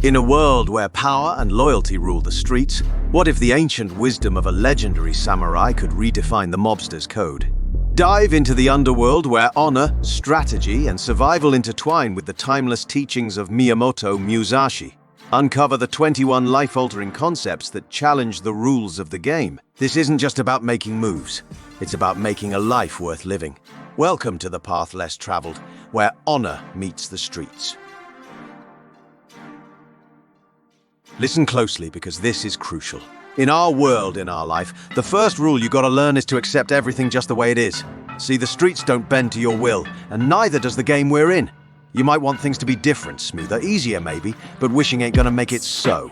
In a world where power and loyalty rule the streets, what if the ancient wisdom of a legendary samurai could redefine the mobster's code? Dive into the underworld where honor, strategy, and survival intertwine with the timeless teachings of Miyamoto Musashi. Uncover the 21 life-altering concepts that challenge the rules of the game. This isn't just about making moves, it's about making a life worth living. Welcome to the path less traveled, where honor meets the streets. Listen closely because this is crucial. In our world, in our life, the first rule you gotta learn is to accept everything just the way it is. See, the streets don't bend to your will, and neither does the game we're in. You might want things to be different, smoother, easier maybe, but wishing ain't gonna make it so.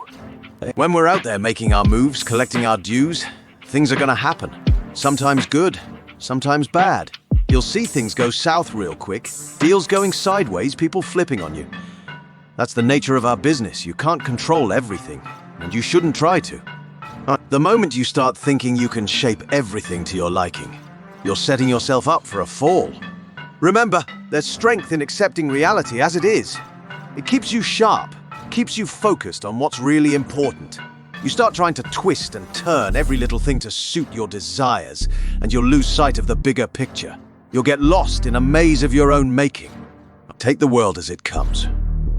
When we're out there making our moves, collecting our dues, things are gonna happen. Sometimes good, sometimes bad. You'll see things go south real quick, deals going sideways, people flipping on you. That's the nature of our business. You can't control everything, and you shouldn't try to. The moment you start thinking you can shape everything to your liking, you're setting yourself up for a fall. Remember, there's strength in accepting reality as it is. It keeps you sharp, keeps you focused on what's really important. You start trying to twist and turn every little thing to suit your desires, and you'll lose sight of the bigger picture. You'll get lost in a maze of your own making. Take the world as it comes.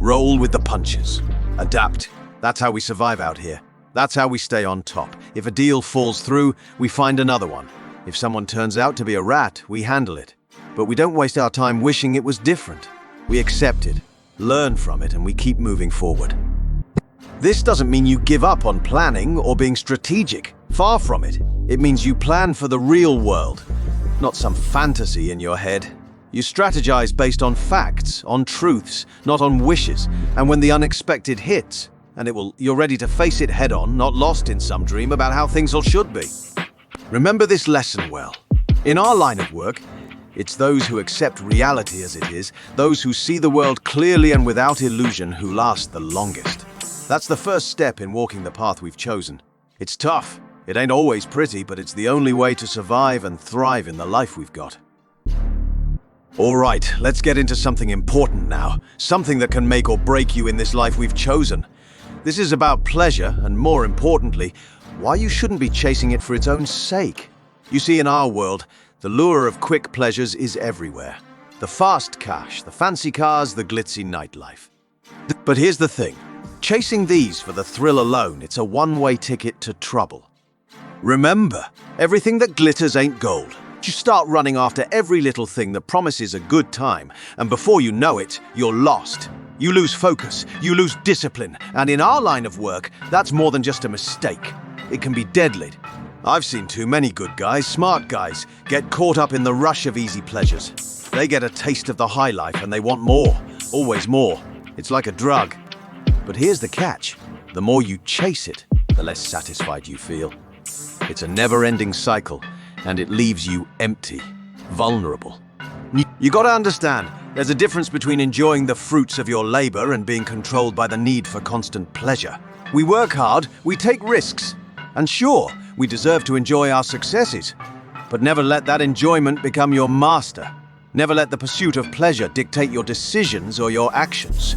Roll with the punches. Adapt. That's how we survive out here. That's how we stay on top. If a deal falls through, we find another one. If someone turns out to be a rat, we handle it. But we don't waste our time wishing it was different. We accept it, learn from it, and we keep moving forward. This doesn't mean you give up on planning or being strategic. Far from it. It means you plan for the real world, not some fantasy in your head. You strategize based on facts, on truths, not on wishes. And when the unexpected hits, you're ready to face it head on, not lost in some dream about how things all should be. Remember this lesson well. In our line of work, it's those who accept reality as it is, those who see the world clearly and without illusion, who last the longest. That's the first step in walking the path we've chosen. It's tough. It ain't always pretty, but it's the only way to survive and thrive in the life we've got. All right, let's get into something important now. Something that can make or break you in this life we've chosen. This is about pleasure, and more importantly, why you shouldn't be chasing it for its own sake. You see, in our world, the lure of quick pleasures is everywhere. The fast cash, the fancy cars, the glitzy nightlife. But here's the thing. Chasing these for the thrill alone, it's a one-way ticket to trouble. Remember, everything that glitters ain't gold. You start running after every little thing that promises a good time, and before you know it, you're lost. You lose focus, you lose discipline, and in our line of work, that's more than just a mistake. It can be deadly. I've seen too many good guys, smart guys, get caught up in the rush of easy pleasures. They get a taste of the high life and they want more, always more. It's like a drug. But here's the catch. The more you chase it, the less satisfied you feel. It's a never-ending cycle, and it leaves you empty, vulnerable. You gotta understand, there's a difference between enjoying the fruits of your labor and being controlled by the need for constant pleasure. We work hard, we take risks, and sure, we deserve to enjoy our successes, but never let that enjoyment become your master. Never let the pursuit of pleasure dictate your decisions or your actions.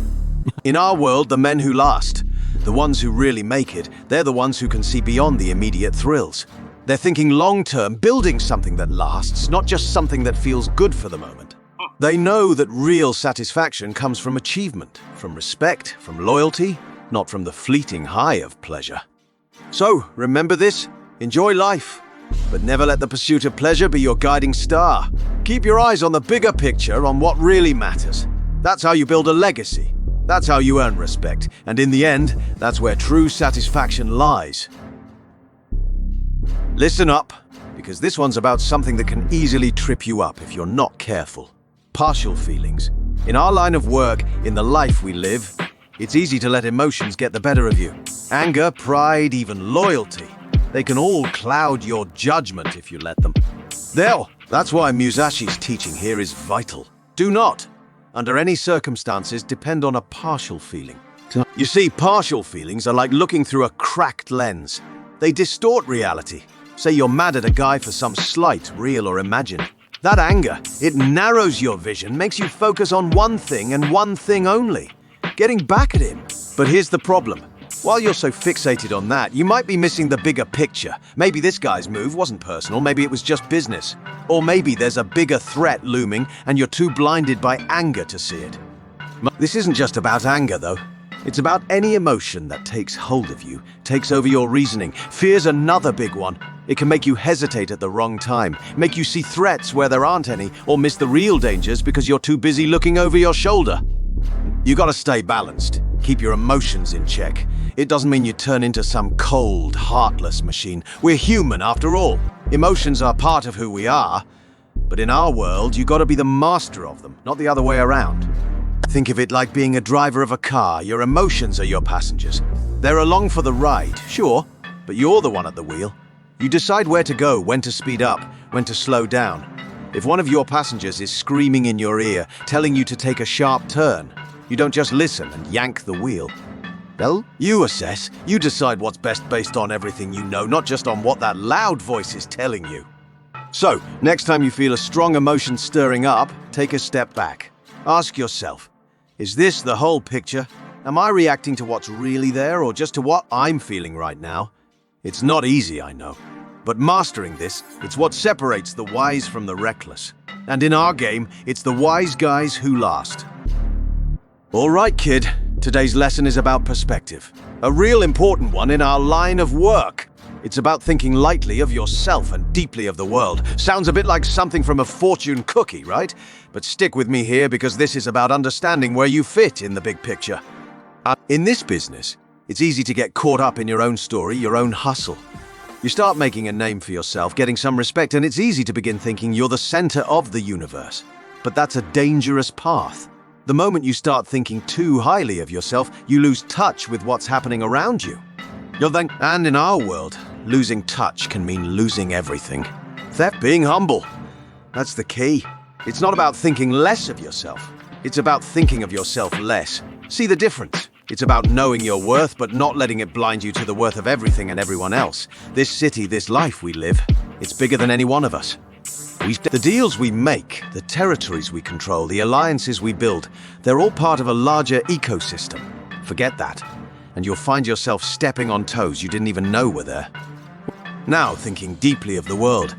In our world, the men who last, the ones who really make it, they're the ones who can see beyond the immediate thrills. They're thinking long-term, building something that lasts, not just something that feels good for the moment. They know that real satisfaction comes from achievement, from respect, from loyalty, not from the fleeting high of pleasure. So, remember this, enjoy life, but never let the pursuit of pleasure be your guiding star. Keep your eyes on the bigger picture, on what really matters. That's how you build a legacy. That's how you earn respect. And in the end, that's where true satisfaction lies. Listen up, because this one's about something that can easily trip you up if you're not careful. Partial feelings. In our line of work, in the life we live, it's easy to let emotions get the better of you. Anger, pride, even loyalty. They can all cloud your judgment if you let them. That's why Musashi's teaching here is vital. Do not, under any circumstances, depend on a partial feeling. You see, partial feelings are like looking through a cracked lens. They distort reality. Say you're mad at a guy for some slight, real or imagined. That anger, it narrows your vision, makes you focus on one thing and one thing only. getting back at him. But here's the problem. While you're so fixated on that, you might be missing the bigger picture. Maybe this guy's move wasn't personal, maybe it was just business. Or maybe there's a bigger threat looming and you're too blinded by anger to see it. This isn't just about anger, though. It's about any emotion that takes hold of you, takes over your reasoning. Fear's another big one. It can make you hesitate at the wrong time, make you see threats where there aren't any, or miss the real dangers because you're too busy looking over your shoulder. You gotta stay balanced. Keep your emotions in check. It doesn't mean you turn into some cold, heartless machine. We're human after all. Emotions are part of who we are. But in our world, you gotta be the master of them, not the other way around. Think of it like being a driver of a car. Your emotions are your passengers. They're along for the ride, sure, but you're the one at the wheel. You decide where to go, when to speed up, when to slow down. If one of your passengers is screaming in your ear, telling you to take a sharp turn, you don't just listen and yank the wheel. Well, you assess. You decide what's best based on everything you know, not just on what that loud voice is telling you. So, next time you feel a strong emotion stirring up, take a step back. Ask yourself, is this the whole picture? Am I reacting to what's really there or just to what I'm feeling right now? It's not easy, I know. But mastering this, it's what separates the wise from the reckless. And in our game, it's the wise guys who last. All right, kid. Today's lesson is about perspective. A real important one in our line of work. It's about thinking lightly of yourself and deeply of the world. Sounds a bit like something from a fortune cookie, right? But stick with me here because this is about understanding where you fit in the big picture. In this business, it's easy to get caught up in your own story, your own hustle. You start making a name for yourself, getting some respect, and it's easy to begin thinking you're the center of the universe. But that's a dangerous path. The moment you start thinking too highly of yourself, you lose touch with what's happening around you. And in our world, losing touch can mean losing everything. Being humble. That's the key. It's not about thinking less of yourself. It's about thinking of yourself less. See the difference? It's about knowing your worth, but not letting it blind you to the worth of everything and everyone else. This city, this life we live, it's bigger than any one of us. The deals we make, the territories we control, the alliances we build, they're all part of a larger ecosystem. Forget that, and you'll find yourself stepping on toes you didn't even know were there. Now, thinking deeply of the world,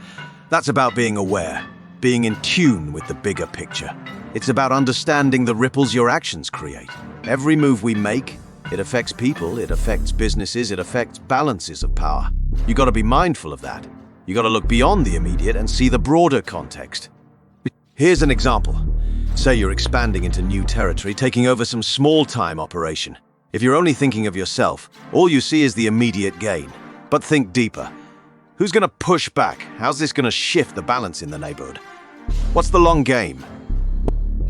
that's about being aware, being in tune with the bigger picture. It's about understanding the ripples your actions create. Every move we make, it affects people, it affects businesses, it affects balances of power. You gotta be mindful of that. You gotta look beyond the immediate and see the broader context. Here's an example. Say you're expanding into new territory, taking over some small-time operation. If you're only thinking of yourself, all you see is the immediate gain. But think deeper. Who's gonna push back? How's this gonna shift the balance in the neighborhood? What's the long game?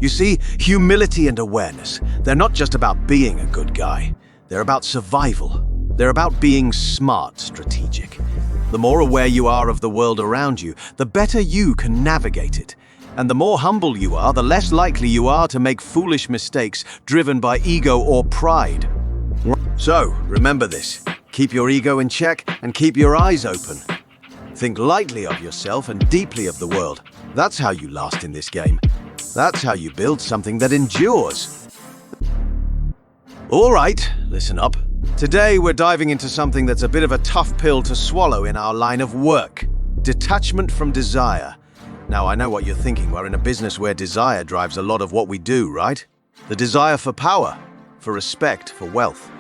You see, humility and awareness, they're not just about being a good guy. They're about survival. They're about being smart, strategic. The more aware you are of the world around you, the better you can navigate it. And the more humble you are, the less likely you are to make foolish mistakes driven by ego or pride. So, remember this. Keep your ego in check and keep your eyes open. Think lightly of yourself and deeply of the world. That's how you last in this game. That's how you build something that endures. All right, listen up. Today we're diving into something that's a bit of a tough pill to swallow in our line of work. Detachment from desire. Now I know what you're thinking. We're in a business where desire drives a lot of what we do, right? The desire for power, for respect, for wealth.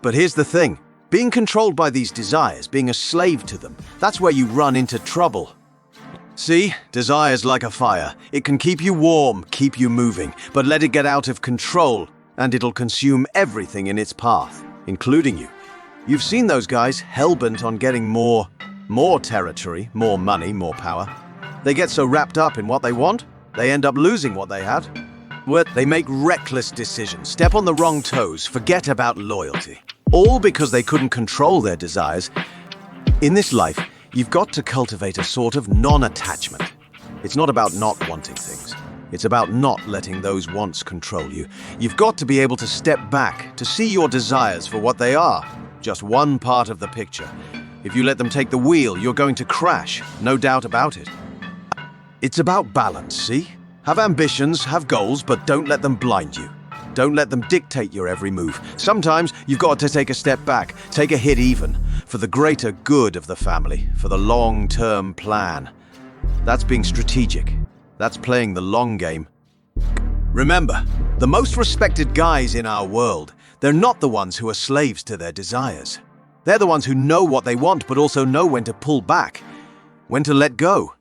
But here's the thing. Being controlled by these desires, being a slave to them, that's where you run into trouble. See, desire's like a fire. It can keep you warm, keep you moving, but let it get out of control, and it'll consume everything in its path, including you. You've seen those guys hell-bent on getting more territory, more money, more power. They get so wrapped up in what they want, they end up losing what they had. They make reckless decisions, step on the wrong toes, forget about loyalty. All because they couldn't control their desires. In this life, you've got to cultivate a sort of non-attachment. It's not about not wanting things. It's about not letting those wants control you. You've got to be able to step back, to see your desires for what they are. Just one part of the picture. If you let them take the wheel, you're going to crash, no doubt about it. It's about balance, see? Have ambitions, have goals, but don't let them blind you. Don't let them dictate your every move. Sometimes you've got to take a step back, take a hit even, for the greater good of the family, for the long-term plan. That's being strategic. That's playing the long game. Remember, the most respected guys in our world, they're not the ones who are slaves to their desires. They're the ones who know what they want, but also know when to pull back, when to let go.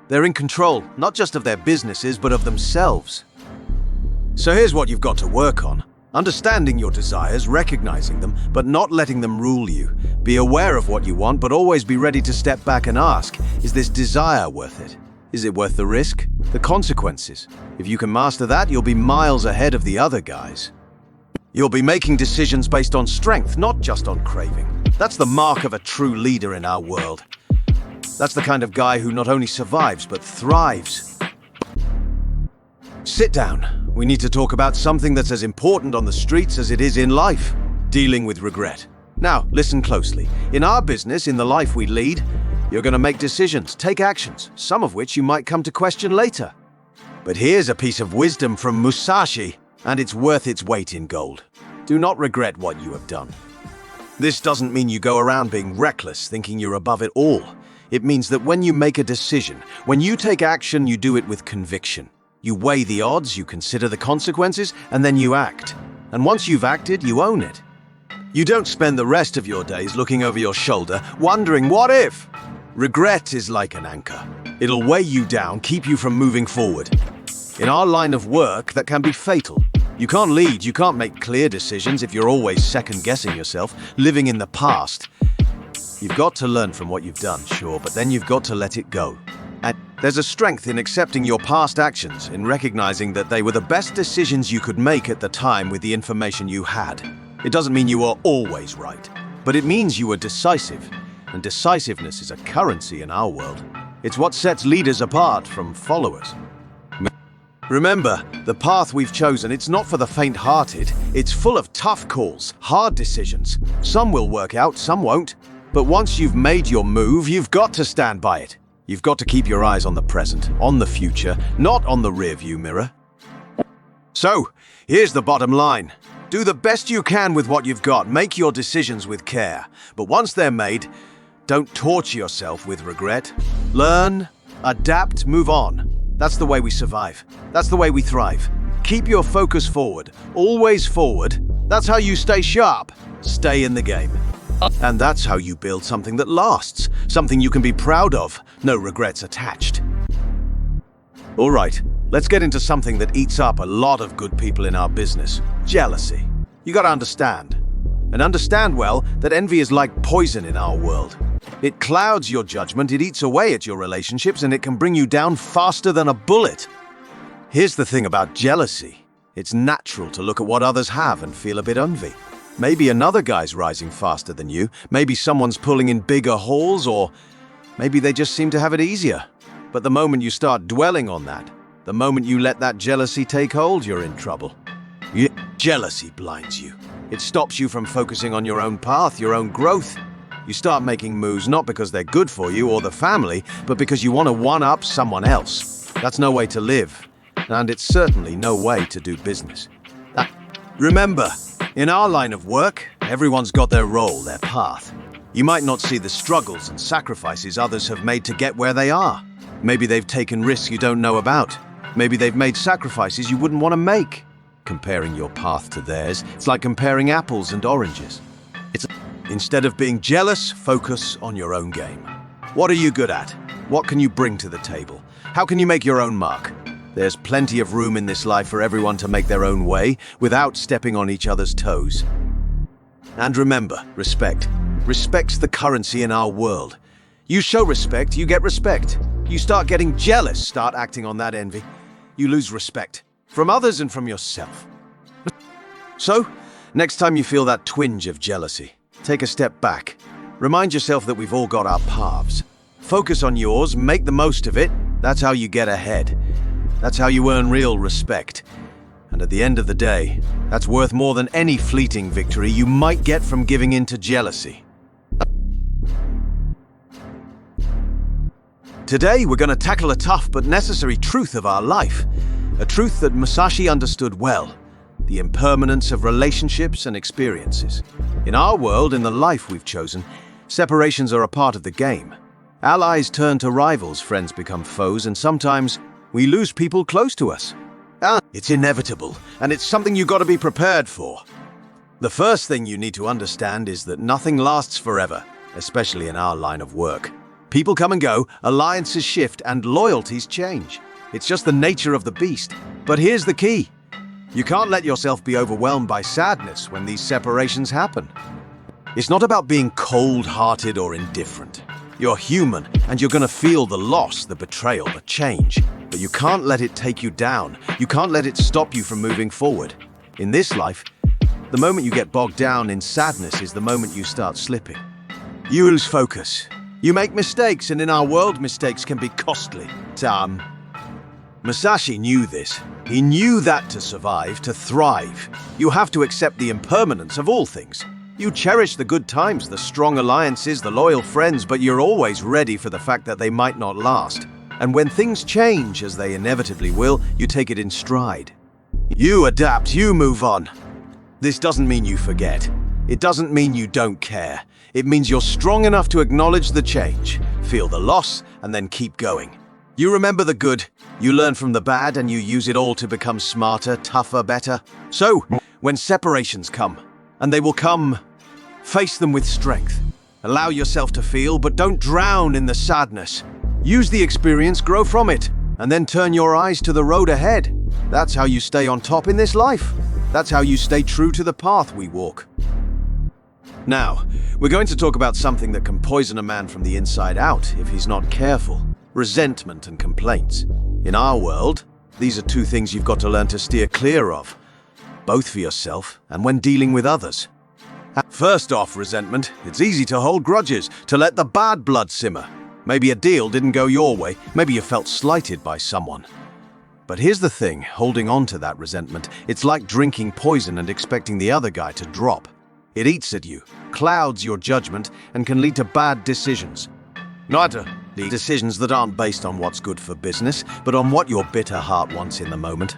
They're in control, not just of their businesses, but of themselves. So here's what you've got to work on. Understanding your desires, recognizing them, but not letting them rule you. Be aware of what you want, but always be ready to step back and ask, is this desire worth it? Is it worth the risk? The consequences? If you can master that, you'll be miles ahead of the other guys. You'll be making decisions based on strength, not just on craving. That's the mark of a true leader in our world. That's the kind of guy who not only survives, but thrives. Sit down. We need to talk about something that's as important on the streets as it is in life. Dealing with regret. Now, listen closely. In our business, in the life we lead, you're going to make decisions, take actions, some of which you might come to question later. But here's a piece of wisdom from Musashi, and it's worth its weight in gold. Do not regret what you have done. This doesn't mean you go around being reckless, thinking you're above it all. It means that when you make a decision, when you take action, you do it with conviction. You weigh the odds, you consider the consequences, and then you act. And once you've acted, you own it. You don't spend the rest of your days looking over your shoulder, wondering what if? Regret is like an anchor. It'll weigh you down, keep you from moving forward. In our line of work, that can be fatal. You can't lead, you can't make clear decisions if you're always second-guessing yourself, living in the past. You've got to learn from what you've done, sure, but then you've got to let it go. And there's a strength in accepting your past actions, in recognizing that they were the best decisions you could make at the time with the information you had. It doesn't mean you are always right, but it means you were decisive. And decisiveness is a currency in our world. It's what sets leaders apart from followers. Remember, the path we've chosen, it's not for the faint-hearted. It's full of tough calls, hard decisions. Some will work out, some won't. But once you've made your move, you've got to stand by it. You've got to keep your eyes on the present, on the future, not on the rearview mirror. So, here's the bottom line. Do the best you can with what you've got. Make your decisions with care. But once they're made, don't torture yourself with regret. Learn, adapt, move on. That's the way we survive. That's the way we thrive. Keep your focus forward. Always forward. That's how you stay sharp. Stay in the game. And that's how you build something that lasts. Something you can be proud of. No regrets attached. All right, let's get into something that eats up a lot of good people in our business. Jealousy. You gotta understand. And understand well that envy is like poison in our world. It clouds your judgment, it eats away at your relationships, and it can bring you down faster than a bullet. Here's the thing about jealousy. It's natural to look at what others have and feel a bit envy. Maybe another guy's rising faster than you, maybe someone's pulling in bigger hauls, or maybe they just seem to have it easier. But the moment you start dwelling on that, the moment you let that jealousy take hold, you're in trouble. Jealousy blinds you. It stops you from focusing on your own path, your own growth. You start making moves not because they're good for you or the family, but because you want to one-up someone else. That's no way to live, and it's certainly no way to do business. Remember, in our line of work, everyone's got their role, their path. You might not see the struggles and sacrifices others have made to get where they are. Maybe they've taken risks you don't know about. Maybe they've made sacrifices you wouldn't want to make. Comparing your path to theirs, it's like comparing apples and oranges. Instead of being jealous, focus on your own game. What are you good at? What can you bring to the table? How can you make your own mark? There's plenty of room in this life for everyone to make their own way without stepping on each other's toes. And remember, respect. Respect's the currency in our world. You show respect, you get respect. You start getting jealous, start acting on that envy. You lose respect. From others and from yourself. So, next time you feel that twinge of jealousy, take a step back. Remind yourself that we've all got our paths. Focus on yours, make the most of it. That's how you get ahead. That's how you earn real respect. And at the end of the day, that's worth more than any fleeting victory you might get from giving in to jealousy. Today, we're going to tackle a tough but necessary truth of our life. A truth that Musashi understood well. the impermanence of relationships and experiences. In our world, in the life we've chosen, separations are a part of the game. Allies turn to rivals, friends become foes, and sometimes we lose people close to us. It's inevitable, and it's something you've got to be prepared for. The first thing you need to understand is that nothing lasts forever, especially in our line of work. People come and go, alliances shift, and loyalties change. It's just the nature of the beast. But here's the key. You can't let yourself be overwhelmed by sadness when these separations happen. It's not about being cold-hearted or indifferent. You're human, and you're going to feel the loss, the betrayal, the change. But you can't let it take you down. You can't let it stop you from moving forward. In this life, the moment you get bogged down in sadness is the moment you start slipping. You lose focus. You make mistakes, and in our world, mistakes can be costly. Musashi knew this. He knew that to survive, to thrive, you have to accept the impermanence of all things. You cherish the good times, the strong alliances, the loyal friends, but you're always ready for the fact that they might not last. And when things change, as they inevitably will, you take it in stride. You adapt, you move on. This doesn't mean you forget. It doesn't mean you don't care. It means you're strong enough to acknowledge the change, feel the loss, and then keep going. You remember the good, you learn from the bad, and you use it all to become smarter, tougher, better. So, when separations come, and they will come, face them with strength. Allow yourself to feel, but don't drown in the sadness. Use the experience, grow from it, and then turn your eyes to the road ahead. That's how you stay on top in this life. That's how you stay true to the path we walk. Now, we're going to talk about something that can poison a man from the inside out if he's not careful. Resentment and complaints. In our world, these are two things you've got to learn to steer clear of, both for yourself and when dealing with others. First off, resentment. It's easy to hold grudges, to let the bad blood simmer. Maybe a deal didn't go your way, maybe you felt slighted by someone. But here's the thing, holding on to that resentment, it's like drinking poison and expecting the other guy to drop. It eats at you, clouds your judgment, and can lead to bad decisions. Not the decisions that aren't based on what's good for business, but on what your bitter heart wants in the moment.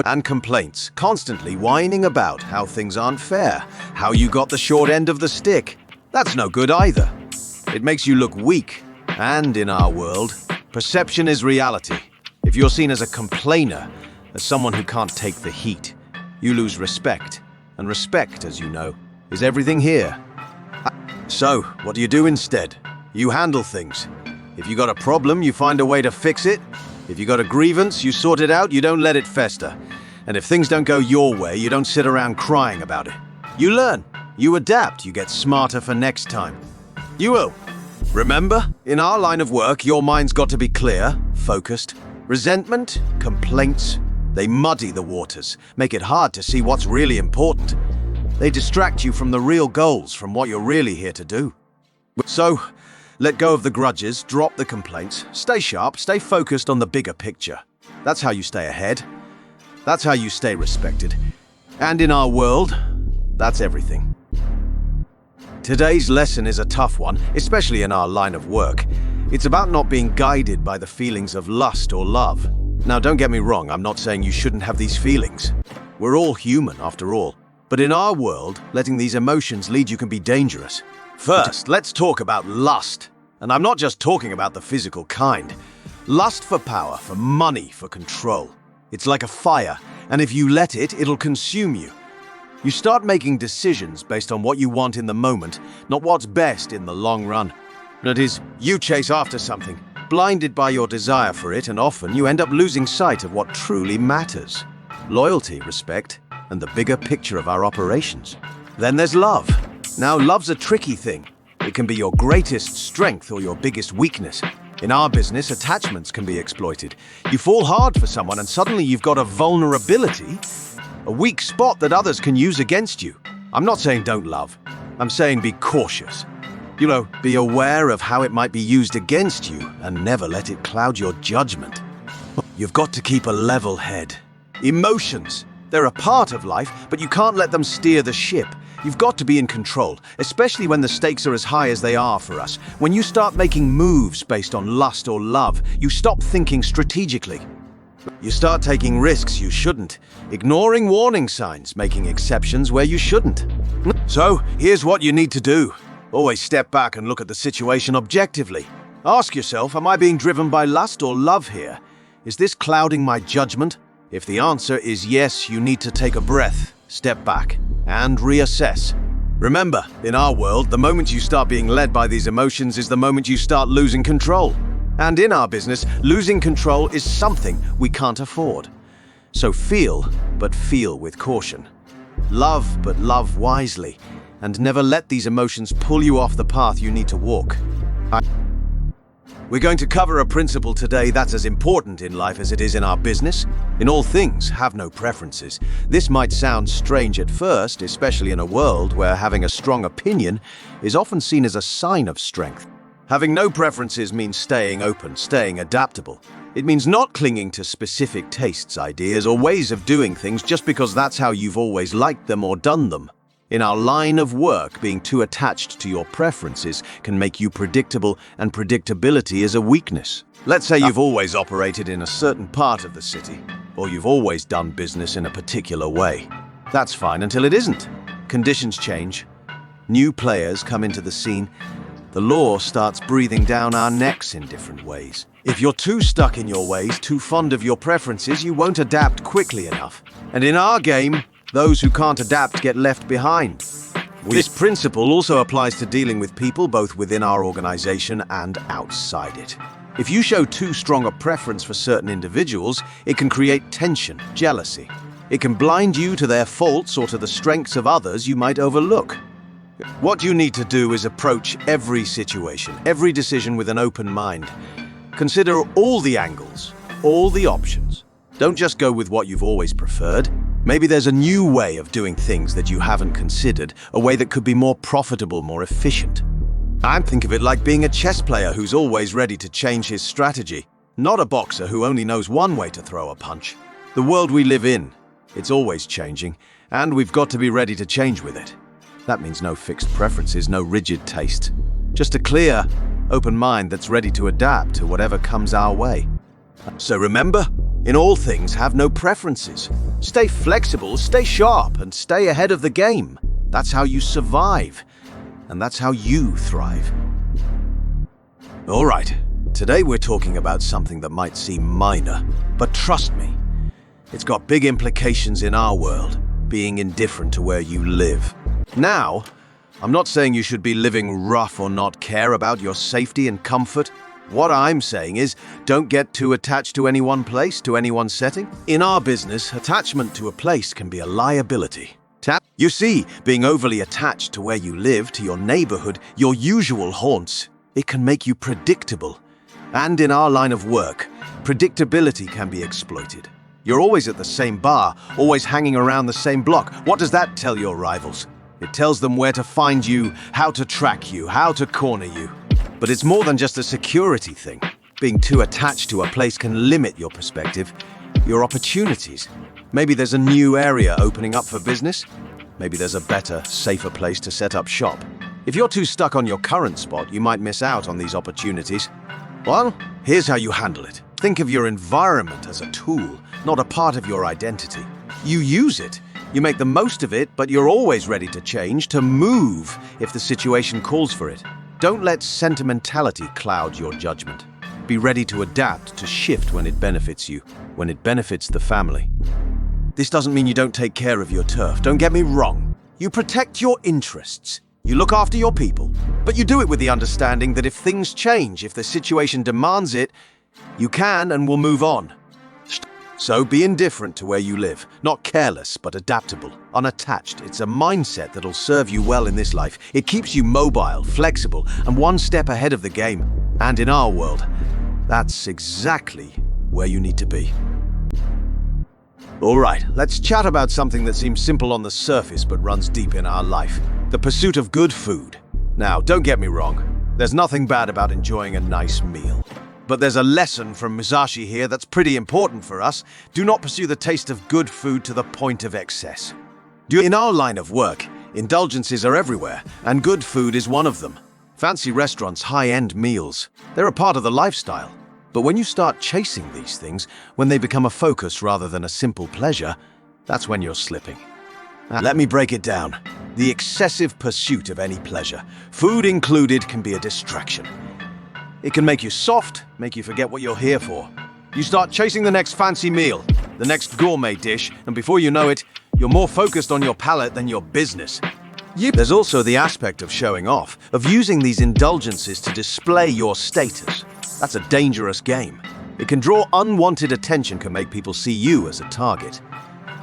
And complaints, constantly whining about how things aren't fair, how you got the short end of the stick. That's no good either. It makes you look weak. And in our world, perception is reality. If you're seen as a complainer, as someone who can't take the heat, you lose respect. And respect, as you know, is everything here. So, what do you do instead? You handle things. If you got a problem, you find a way to fix it. If you got a grievance, you sort it out, you don't let it fester. And if things don't go your way, you don't sit around crying about it. You learn, you adapt, you get smarter for next time. You will. Remember, in our line of work, your mind's got to be clear, focused. Resentment, complaints, they muddy the waters, make it hard to see what's really important. They distract you from the real goals, from what you're really here to do. So, let go of the grudges, drop the complaints, stay sharp, stay focused on the bigger picture. That's how you stay ahead. That's how you stay respected. And in our world, that's everything. Today's lesson is a tough one, especially in our line of work. It's about not being guided by the feelings of lust or love. Now, don't get me wrong, I'm not saying you shouldn't have these feelings. We're all human, after all. But in our world, letting these emotions lead you can be dangerous. First, let's talk about lust. And I'm not just talking about the physical kind. Lust for power, for money, for control. It's like a fire, and if you let it, it'll consume you. You start making decisions based on what you want in the moment, not what's best in the long run. That is, you chase after something, blinded by your desire for it, and often you end up losing sight of what truly matters. Loyalty, respect, and the bigger picture of our operations. Then there's love. Now, love's a tricky thing. It can be your greatest strength or your biggest weakness. In our business, attachments can be exploited. You fall hard for someone and suddenly you've got a vulnerability, a weak spot that others can use against you. I'm not saying don't love. I'm saying be cautious. Be aware of how it might be used against you and never let it cloud your judgment. You've got to keep a level head. Emotions, they're a part of life, but you can't let them steer the ship. You've got to be in control, especially when the stakes are as high as they are for us. When you start making moves based on lust or love, you stop thinking strategically. You start taking risks you shouldn't, ignoring warning signs, making exceptions where you shouldn't. So, here's what you need to do. Always step back and look at the situation objectively. Ask yourself, am I being driven by lust or love here? Is this clouding my judgment? If the answer is yes, you need to take a breath, step back, and reassess. Remember, in our world, the moment you start being led by these emotions is the moment you start losing control. And in our business, losing control is something we can't afford. So feel, but feel with caution. Love, but love wisely. And never let these emotions pull you off the path you need to walk. We're going to cover a principle today that's as important in life as it is in our business. In all things, have no preferences. This might sound strange at first, especially in a world where having a strong opinion is often seen as a sign of strength. Having no preferences means staying open, staying adaptable. It means not clinging to specific tastes, ideas, or ways of doing things just because that's how you've always liked them or done them. In our line of work, being too attached to your preferences can make you predictable, and predictability is a weakness. Let's say you've always operated in a certain part of the city, or you've always done business in a particular way. That's fine until it isn't. Conditions change. New players come into the scene. The law starts breathing down our necks in different ways. If you're too stuck in your ways, too fond of your preferences, you won't adapt quickly enough. And in our game, those who can't adapt get left behind. This principle also applies to dealing with people both within our organization and outside it. If you show too strong a preference for certain individuals, it can create tension, jealousy. It can blind you to their faults or to the strengths of others you might overlook. What you need to do is approach every situation, every decision with an open mind. Consider all the angles, all the options. Don't just go with what you've always preferred. Maybe there's a new way of doing things that you haven't considered, a way that could be more profitable, more efficient. I think of it like being a chess player who's always ready to change his strategy, not a boxer who only knows one way to throw a punch. The world we live in, it's always changing, and we've got to be ready to change with it. That means no fixed preferences, no rigid taste. Just a clear, open mind that's ready to adapt to whatever comes our way. So remember, in all things, have no preferences. Stay flexible, stay sharp, and stay ahead of the game. That's how you survive, and that's how you thrive. All right, today we're talking about something that might seem minor, but trust me, it's got big implications in our world, being indifferent to where you live. Now, I'm not saying you should be living rough or not care about your safety and comfort. What I'm saying is, don't get too attached to any one place, to any one setting. In our business, attachment to a place can be a liability. You see, being overly attached to where you live, to your neighborhood, your usual haunts, it can make you predictable. And in our line of work, predictability can be exploited. You're always at the same bar, always hanging around the same block. What does that tell your rivals? It tells them where to find you, how to track you, how to corner you. But it's more than just a security thing. Being too attached to a place can limit your perspective, your opportunities. Maybe there's a new area opening up for business. Maybe there's a better, safer place to set up shop. If you're too stuck on your current spot, you might miss out on these opportunities. Well, here's how you handle it. Think of your environment as a tool, not a part of your identity. You use it. You make the most of it, but you're always ready to change, to move if the situation calls for it. Don't let sentimentality cloud your judgment. Be ready to adapt, to shift when it benefits you, when it benefits the family. This doesn't mean you don't take care of your turf. Don't get me wrong. You protect your interests. You look after your people. But you do it with the understanding that if things change, if the situation demands it, you can and will move on. So be indifferent to where you live, not careless, but adaptable, unattached. It's a mindset that'll serve you well in this life. It keeps you mobile, flexible, and one step ahead of the game. And in our world, that's exactly where you need to be. All right, let's chat about something that seems simple on the surface but runs deep in our life. The pursuit of good food. Now, don't get me wrong. There's nothing bad about enjoying a nice meal. But there's a lesson from Musashi here that's pretty important for us. Do not pursue the taste of good food to the point of excess. In our line of work, indulgences are everywhere, and good food is one of them. Fancy restaurants, high-end meals, they're a part of the lifestyle. But when you start chasing these things, when they become a focus rather than a simple pleasure, that's when you're slipping. Let me break it down. The excessive pursuit of any pleasure, food included, can be a distraction. It can make you soft, make you forget what you're here for. You start chasing the next fancy meal, the next gourmet dish, and before you know it, you're more focused on your palate than your business. There's also the aspect of showing off, of using these indulgences to display your status. That's a dangerous game. It can draw unwanted attention, can make people see you as a target.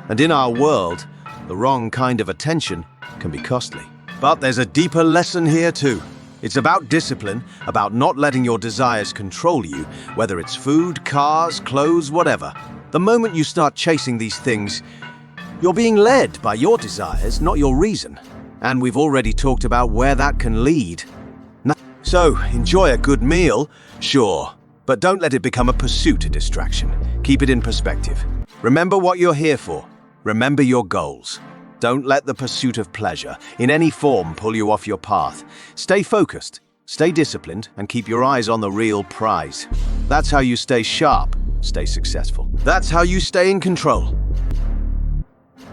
And in our world, the wrong kind of attention can be costly. But there's a deeper lesson here too. It's about discipline, about not letting your desires control you, whether it's food, cars, clothes, whatever. The moment you start chasing these things, you're being led by your desires, not your reason. And we've already talked about where that can lead. So, enjoy a good meal, sure, but don't let it become a pursuit, a distraction. Keep it in perspective. Remember what you're here for. Remember your goals. Don't let the pursuit of pleasure, in any form, pull you off your path. Stay focused, stay disciplined, and keep your eyes on the real prize. That's how you stay sharp, stay successful. That's how you stay in control.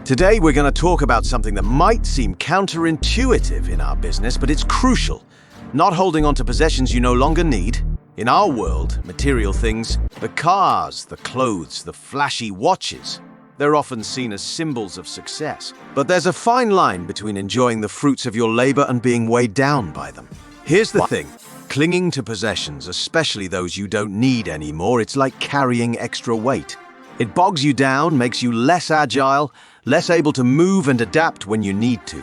Today, we're going to talk about something that might seem counterintuitive in our business, but it's crucial. Not holding on to possessions you no longer need. In our world, material things, the cars, the clothes, the flashy watches, they're often seen as symbols of success. But there's a fine line between enjoying the fruits of your labor and being weighed down by them. Here's the thing. Clinging to possessions, especially those you don't need anymore, it's like carrying extra weight. It bogs you down, makes you less agile, less able to move and adapt when you need to.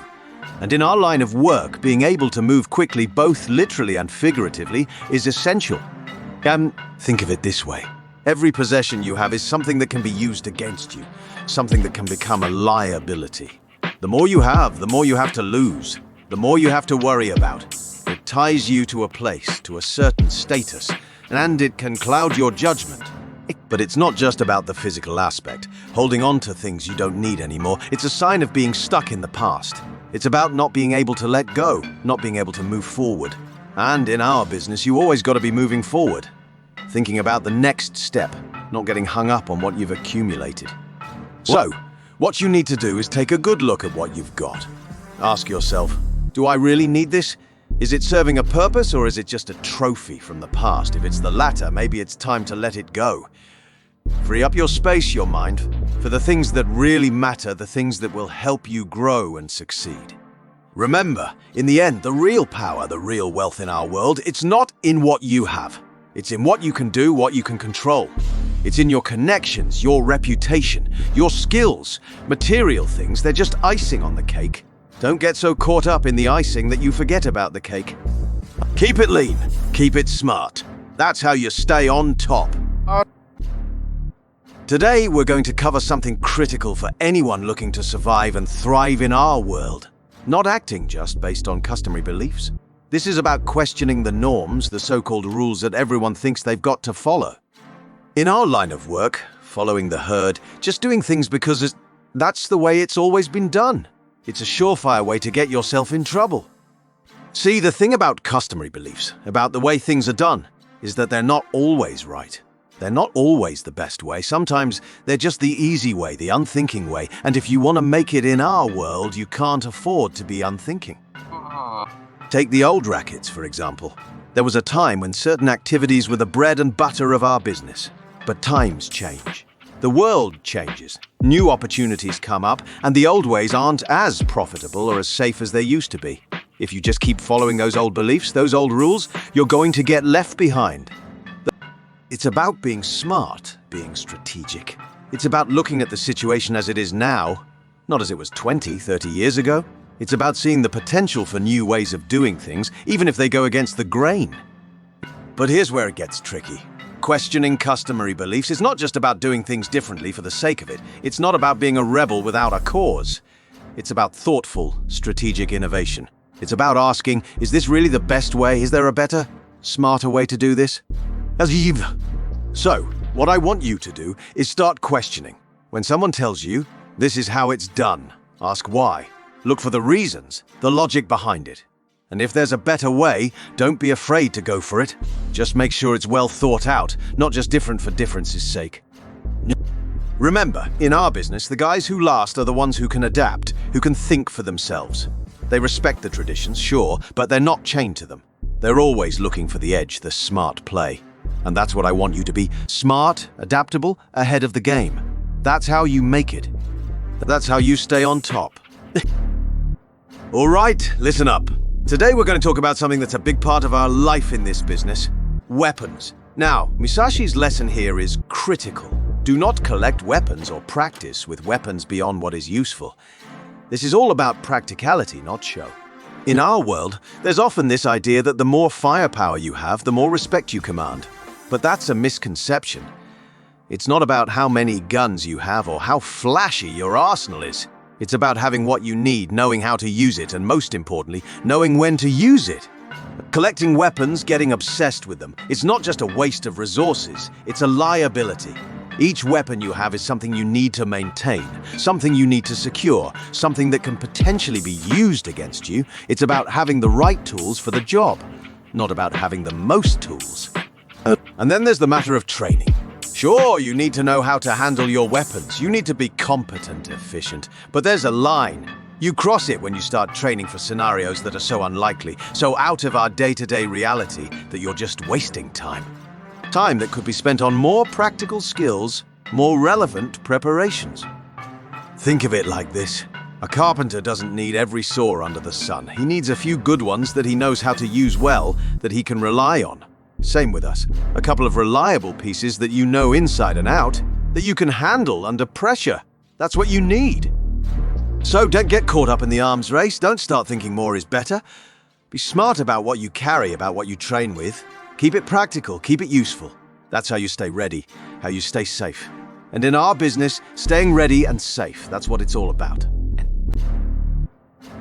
And in our line of work, being able to move quickly, both literally and figuratively, is essential. Think of it this way. Every possession you have is something that can be used against you, something that can become a liability. The more you have, the more you have to lose, the more you have to worry about. It ties you to a place, to a certain status, and it can cloud your judgment. But it's not just about the physical aspect, holding on to things you don't need anymore. It's a sign of being stuck in the past. It's about not being able to let go, not being able to move forward. And in our business, you always got to be moving forward. Thinking about the next step, not getting hung up on what you've accumulated. So, what you need to do is take a good look at what you've got. Ask yourself, do I really need this? Is it serving a purpose, or is it just a trophy from the past? If it's the latter, maybe it's time to let it go. Free up your space, your mind, for the things that really matter, the things that will help you grow and succeed. Remember, in the end, the real power, the real wealth in our world, it's not in what you have. It's in what you can do, what you can control. It's in your connections, your reputation, your skills. Material things, they're just icing on the cake. Don't get so caught up in the icing that you forget about the cake. Keep it lean, keep it smart. That's how you stay on top. Today, we're going to cover something critical for anyone looking to survive and thrive in our world. Not acting just based on customary beliefs. This is about questioning the norms, the so-called rules that everyone thinks they've got to follow. In our line of work, following the herd, just doing things because that's the way it's always been done. It's a surefire way to get yourself in trouble. See, the thing about customary beliefs, about the way things are done, is that they're not always right. They're not always the best way. Sometimes they're just the easy way, the unthinking way. And if you want to make it in our world, you can't afford to be unthinking. Take the old rackets, for example. There was a time when certain activities were the bread and butter of our business. But times change. The world changes. New opportunities come up, and the old ways aren't as profitable or as safe as they used to be. If you just keep following those old beliefs, those old rules, you're going to get left behind. It's about being smart, being strategic. It's about looking at the situation as it is now, not as it was 20, 30 years ago. It's about seeing the potential for new ways of doing things, even if they go against the grain. But here's where it gets tricky. Questioning customary beliefs is not just about doing things differently for the sake of it. It's not about being a rebel without a cause. It's about thoughtful, strategic innovation. It's about asking, is this really the best way? Is there a better, smarter way to do this? So, what I want you to do is start questioning. When someone tells you, this is how it's done, ask why. Look for the reasons, the logic behind it. And if there's a better way, don't be afraid to go for it. Just make sure it's well thought out, not just different for difference's sake. Remember, in our business, the guys who last are the ones who can adapt, who can think for themselves. They respect the traditions, sure, but they're not chained to them. They're always looking for the edge, the smart play. And that's what I want you to be: smart, adaptable, ahead of the game. That's how you make it. That's how you stay on top. All right, listen up. Today we're going to talk about something that's a big part of our life in this business: weapons. Now, Musashi's lesson here is critical. Do not collect weapons or practice with weapons beyond what is useful. This is all about practicality, not show. In our world, there's often this idea that the more firepower you have, the more respect you command. But that's a misconception. It's not about how many guns you have or how flashy your arsenal is. It's about having what you need, knowing how to use it, and most importantly, knowing when to use it. Collecting weapons, getting obsessed with them, it's not just a waste of resources, it's a liability. Each weapon you have is something you need to maintain, something you need to secure, something that can potentially be used against you. It's about having the right tools for the job, not about having the most tools. And then there's the matter of training. Sure, you need to know how to handle your weapons. You need to be competent, efficient. But there's a line. You cross it when you start training for scenarios that are so unlikely, so out of our day-to-day reality, that you're just wasting time. Time that could be spent on more practical skills, more relevant preparations. Think of it like this. A carpenter doesn't need every saw under the sun. He needs a few good ones that he knows how to use well, that he can rely on. Same with us. A couple of reliable pieces that you know inside and out, that you can handle under pressure. That's what you need. So don't get caught up in the arms race. Don't start thinking more is better. Be smart about what you carry, about what you train with. Keep it practical, keep it useful. That's how you stay ready, how you stay safe. And in our business, staying ready and safe, that's what it's all about.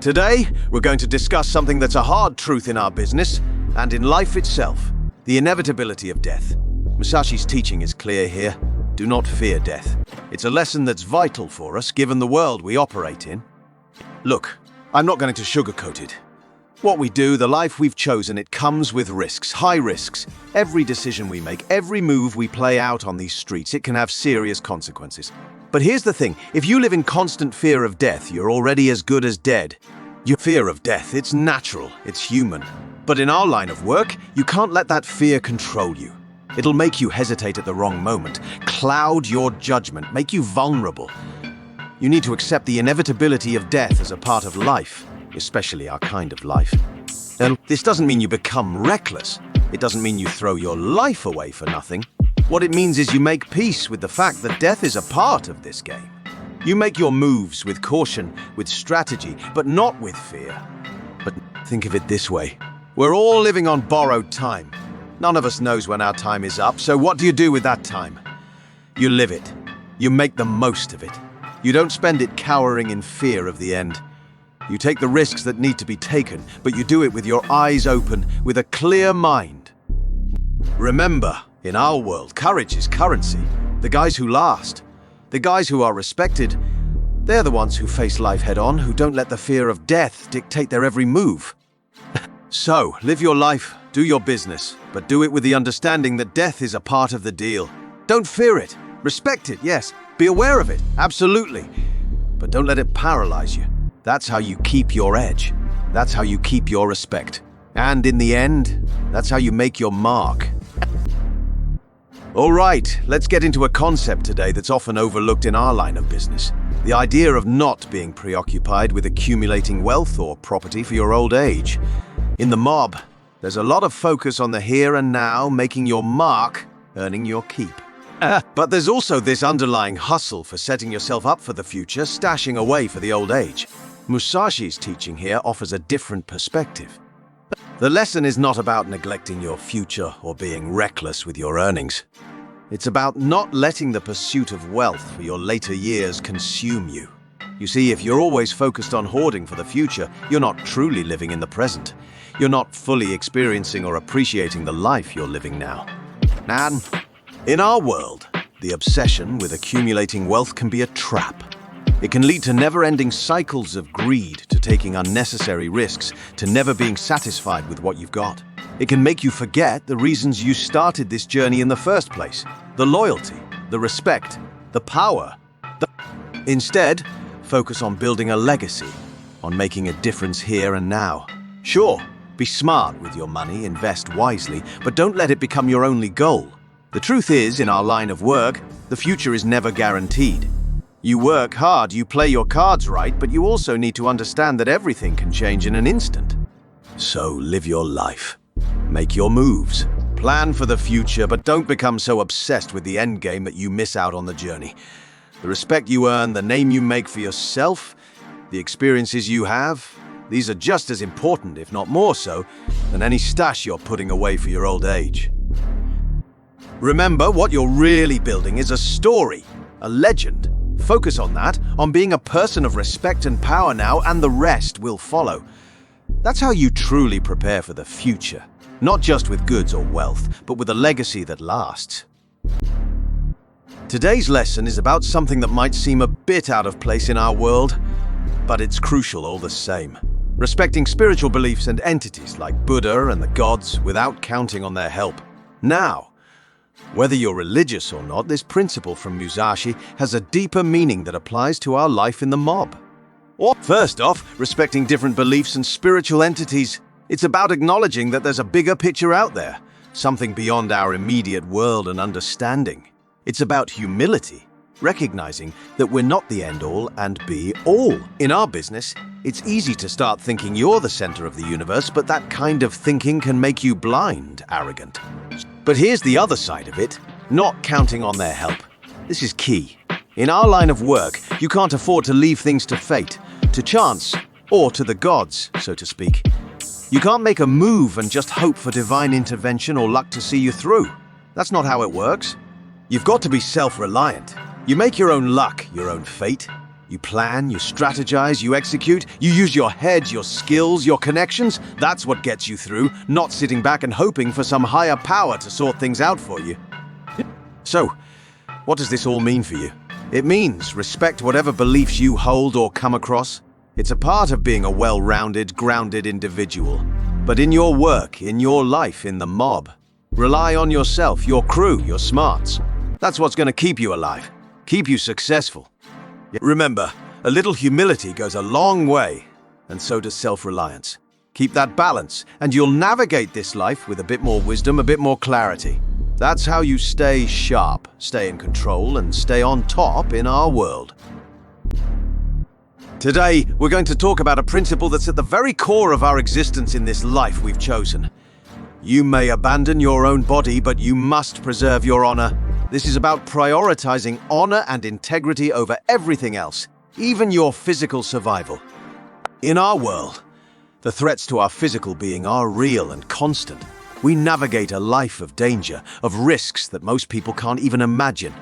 Today, we're going to discuss something that's a hard truth in our business and in life itself: the inevitability of death. Musashi's teaching is clear here. Do not fear death. It's a lesson that's vital for us, given the world we operate in. Look, I'm not going to sugarcoat it. What we do, the life we've chosen, it comes with risks, high risks. Every decision we make, every move we play out on these streets, it can have serious consequences. But here's the thing: if you live in constant fear of death, you're already as good as dead. Your fear of death, it's natural, it's human. But in our line of work, you can't let that fear control you. It'll make you hesitate at the wrong moment, cloud your judgment, make you vulnerable. You need to accept the inevitability of death as a part of life, especially our kind of life. And this doesn't mean you become reckless. It doesn't mean you throw your life away for nothing. What it means is you make peace with the fact that death is a part of this game. You make your moves with caution, with strategy, but not with fear. But think of it this way. We're all living on borrowed time. None of us knows when our time is up, so what do you do with that time? You live it. You make the most of it. You don't spend it cowering in fear of the end. You take the risks that need to be taken, but you do it with your eyes open, with a clear mind. Remember, in our world, courage is currency. The guys who last, the guys who are respected, they're the ones who face life head-on, who don't let the fear of death dictate their every move. So, live your life, do your business, but do it with the understanding that death is a part of the deal. Don't fear it. Respect it, yes. Be aware of it, absolutely. But don't let it paralyze you. That's how you keep your edge. That's how you keep your respect. And in the end, that's how you make your mark. All right, let's get into a concept today that's often overlooked in our line of business. The idea of not being preoccupied with accumulating wealth or property for your old age. In the mob, there's a lot of focus on the here and now, making your mark, earning your keep. But there's also this underlying hustle for setting yourself up for the future, stashing away for the old age. Musashi's teaching here offers a different perspective. The lesson is not about neglecting your future or being reckless with your earnings. It's about not letting the pursuit of wealth for your later years consume you. You see, if you're always focused on hoarding for the future, you're not truly living in the present. You're not fully experiencing or appreciating the life you're living now. And in our world, the obsession with accumulating wealth can be a trap. It can lead to never-ending cycles of greed, to taking unnecessary risks, to never being satisfied with what you've got. It can make you forget the reasons you started this journey in the first place. The loyalty, the respect, the power. Instead, focus on building a legacy, on making a difference here and now. Sure, be smart with your money, invest wisely, but don't let it become your only goal. The truth is, in our line of work, the future is never guaranteed. You work hard, you play your cards right, but you also need to understand that everything can change in an instant. So live your life. Make your moves. Plan for the future, but don't become so obsessed with the end game that you miss out on the journey. The respect you earn, the name you make for yourself, the experiences you have, these are just as important, if not more so, than any stash you're putting away for your old age. Remember, what you're really building is a story, a legend. Focus on that, on being a person of respect and power now, and the rest will follow. That's how you truly prepare for the future. Not just with goods or wealth, but with a legacy that lasts. Today's lesson is about something that might seem a bit out of place in our world, but it's crucial all the same. Respecting spiritual beliefs and entities like Buddha and the gods without counting on their help. Now, whether you're religious or not, this principle from Musashi has a deeper meaning that applies to our life in the mob. First off, respecting different beliefs and spiritual entities. It's about acknowledging that there's a bigger picture out there, something beyond our immediate world and understanding. It's about humility, recognizing that we're not the end-all and be-all. In our business, it's easy to start thinking you're the center of the universe, but that kind of thinking can make you blind, arrogant. But here's the other side of it, not counting on their help. This is key. In our line of work, you can't afford to leave things to fate, to chance, or to the gods, so to speak. You can't make a move and just hope for divine intervention or luck to see you through. That's not how it works. You've got to be self-reliant. You make your own luck, your own fate. You plan, you strategize, you execute, you use your head, your skills, your connections. That's what gets you through, not sitting back and hoping for some higher power to sort things out for you. So, what does this all mean for you? It means respect whatever beliefs you hold or come across. It's a part of being a well-rounded, grounded individual. But in your work, in your life, in the mob, rely on yourself, your crew, your smarts. That's what's going to keep you alive, keep you successful. Remember, a little humility goes a long way, and so does self-reliance. Keep that balance, and you'll navigate this life with a bit more wisdom, a bit more clarity. That's how you stay sharp, stay in control, and stay on top in our world. Today, we're going to talk about a principle that's at the very core of our existence in this life we've chosen. You may abandon your own body, but you must preserve your honor. This is about prioritizing honor and integrity over everything else, even your physical survival. In our world, the threats to our physical being are real and constant. We navigate a life of danger, of risks that most people can't even imagine.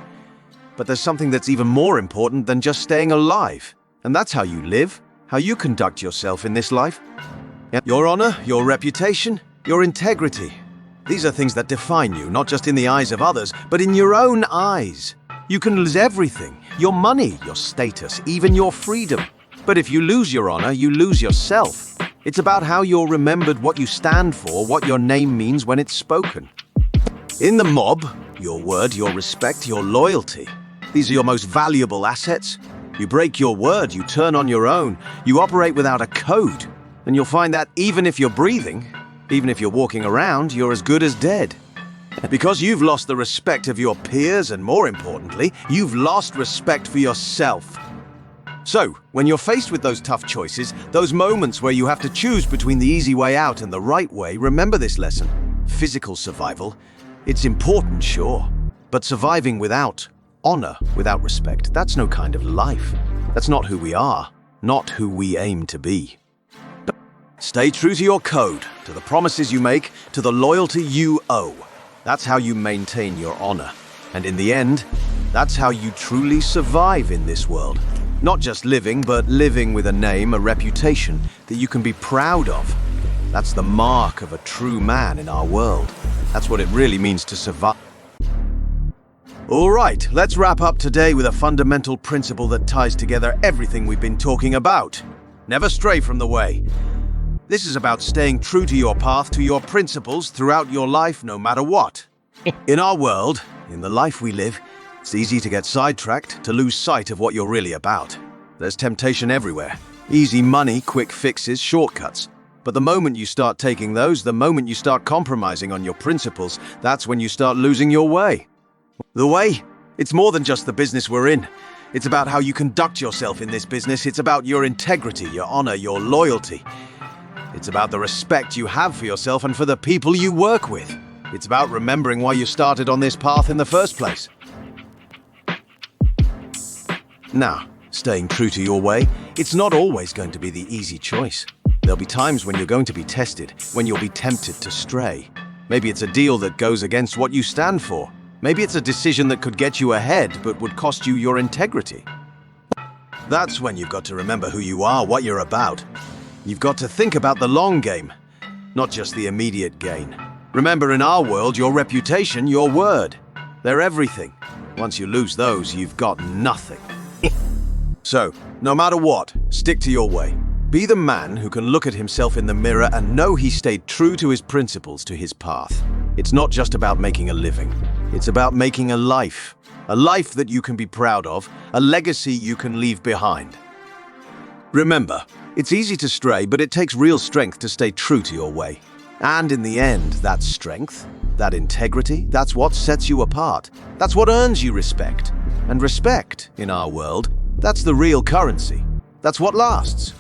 But there's something that's even more important than just staying alive. And that's how you live, how you conduct yourself in this life. Your honor, your reputation, your integrity. These are things that define you, not just in the eyes of others, but in your own eyes. You can lose everything, your money, your status, even your freedom. But if you lose your honor, you lose yourself. It's about how you're remembered, what you stand for, what your name means when it's spoken. In the mob, your word, your respect, your loyalty. These are your most valuable assets. You break your word, you turn on your own, you operate without a code. And you'll find that even if you're breathing, even if you're walking around, you're as good as dead. Because you've lost the respect of your peers, and more importantly, you've lost respect for yourself. So, when you're faced with those tough choices, those moments where you have to choose between the easy way out and the right way, remember this lesson. Physical survival, it's important, sure, but surviving without honor, without respect, that's no kind of life. That's not who we are, not who we aim to be. Stay true to your code, to the promises you make, to the loyalty you owe. That's how you maintain your honor. And in the end, that's how you truly survive in this world. Not just living, but living with a name, a reputation that you can be proud of. That's the mark of a true man in our world. That's what it really means to survive. All right, let's wrap up today with a fundamental principle that ties together everything we've been talking about. Never stray from the way. This is about staying true to your path, to your principles throughout your life, no matter what. In our world, in the life we live, it's easy to get sidetracked, to lose sight of what you're really about. There's temptation everywhere. Easy money, quick fixes, shortcuts. But the moment you start taking those, the moment you start compromising on your principles, that's when you start losing your way. The way? It's more than just the business we're in. It's about how you conduct yourself in this business. It's about your integrity, your honor, your loyalty. It's about the respect you have for yourself and for the people you work with. It's about remembering why you started on this path in the first place. Now, staying true to your way, it's not always going to be the easy choice. There'll be times when you're going to be tested, when you'll be tempted to stray. Maybe it's a deal that goes against what you stand for. Maybe it's a decision that could get you ahead but would cost you your integrity. That's when you've got to remember who you are, what you're about. You've got to think about the long game, not just the immediate gain. Remember, in our world, your reputation, your word, they're everything. Once you lose those, you've got nothing. So, no matter what, stick to your way. Be the man who can look at himself in the mirror and know he stayed true to his principles, to his path. It's not just about making a living. It's about making a life that you can be proud of, a legacy you can leave behind. Remember, it's easy to stray, but it takes real strength to stay true to your way. And in the end, that strength, that integrity, that's what sets you apart. That's what earns you respect. And respect, in our world, that's the real currency. That's what lasts.